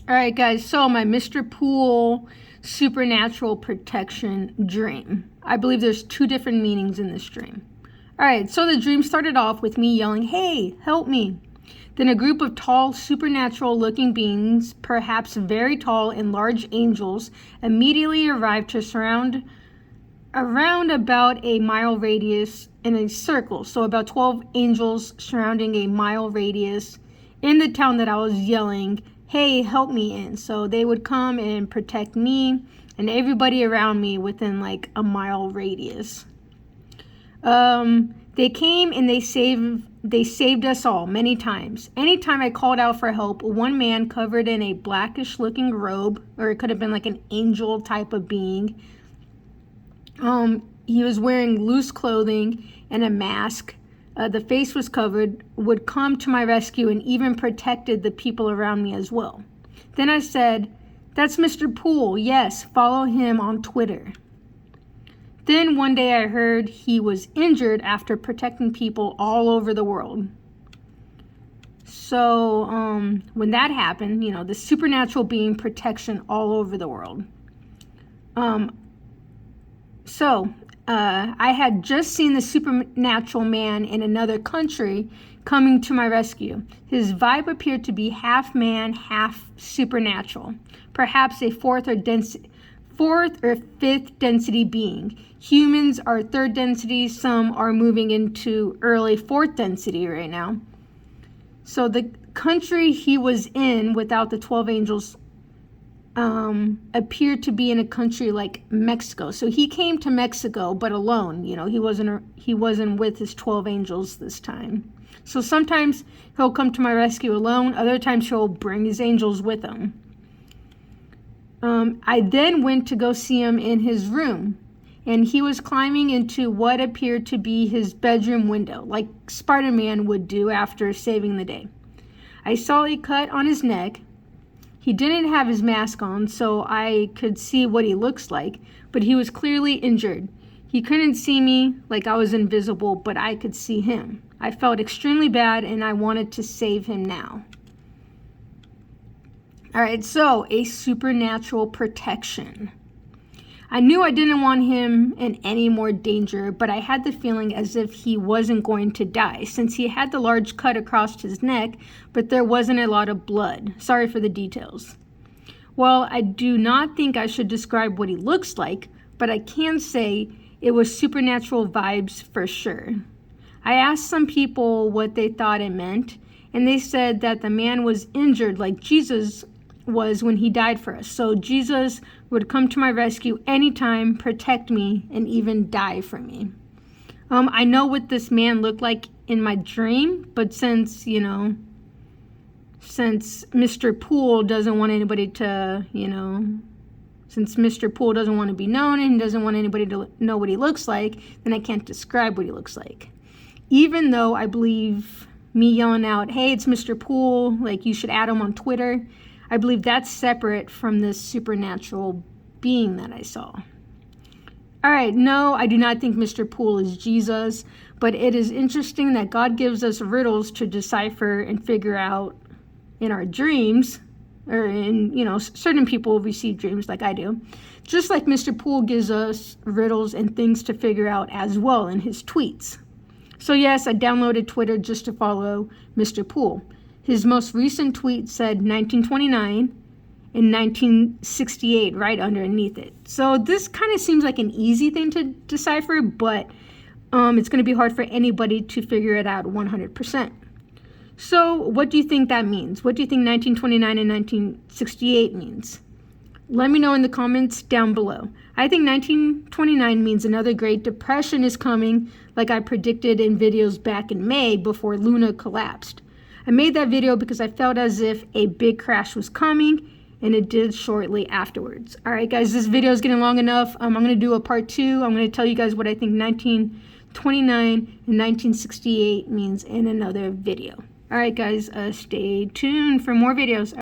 All right, guys, so my Mr. Pool supernatural protection dream. I believe there's two different meanings in this dream. All right, so the dream started off with me yelling, "Hey, help me." Then a group of tall, supernatural looking beings, perhaps very tall and large angels, immediately arrived to surround around about a mile radius in a circle. So about 12 angels surrounding a mile radius in the town that I was yelling, "Hey, help me" in. So they would come and protect me and everybody around me within like a mile radius. They came and they saved us all many times. Anytime I called out for help, one man covered in a blackish looking robe, or it could have been like an angel type of being. He was wearing loose clothing and a mask. The face was covered, would come to my rescue and even protected the people around me as well. Then I said, "That's Mr. Pool. Yes, follow him on Twitter." Then one day I heard he was injured after protecting people all over the world. So when that happened, the supernatural being protection all over the world. I had just seen the supernatural man in another country coming to my rescue. His vibe appeared to be half man, half supernatural, perhaps a fourth or fifth density being. Humans are third density. Some are moving into early fourth density right now. So the country he was in without the 12 angels appeared to be in a country like Mexico. So he came to Mexico, but alone. He wasn't with his 12 angels this time. So sometimes he'll come to my rescue alone. Other times he'll bring his angels with him. I then went to go see him in his room, and he was climbing into what appeared to be his bedroom window, like Spider-Man would do after saving the day. I saw a cut on his neck. He didn't have his mask on, so I could see what he looks like, but he was clearly injured. He couldn't see me, like I was invisible, but I could see him. I felt extremely bad, and I wanted to save him now. All right, so a supernatural protection. I knew I didn't want him in any more danger, but I had the feeling as if he wasn't going to die, since he had the large cut across his neck, but there wasn't a lot of blood. Sorry for the details. Well, I do not think I should describe what he looks like, but I can say it was supernatural vibes for sure. I asked some people what they thought it meant, and they said that the man was injured like Jesus was when he died for us. So Jesus would come to my rescue anytime, protect me, and even die for me. I know what this man looked like in my dream, but since Mr. Pool doesn't want anybody to, since Mr. Pool doesn't want to be known and doesn't want anybody to know what he looks like, then I can't describe what he looks like. Even though I believe me yelling out, "Hey, it's Mr. Pool, like you should add him on Twitter," I believe that's separate from this supernatural being that I saw. All right, no, I do not think Mr. Pool is Jesus, but it is interesting that God gives us riddles to decipher and figure out in our dreams, or in, certain people receive dreams like I do, just like Mr. Pool gives us riddles and things to figure out as well in his tweets. So yes, I downloaded Twitter just to follow Mr. Pool. His most recent tweet said 1929 and 1968 right underneath it. So this kind of seems like an easy thing to decipher, but it's going to be hard for anybody to figure it out 100%. So what do you think that means? What do you think 1929 and 1968 means? Let me know in the comments down below. I think 1929 means another Great Depression is coming, like I predicted in videos back in May before Luna collapsed. I made that video because I felt as if a big crash was coming, and it did shortly afterwards. All right, guys, this video is getting long enough. I'm going to do a part 2. I'm going to tell you guys what I think 1929 and 1968 means in another video. All right, guys, stay tuned for more videos.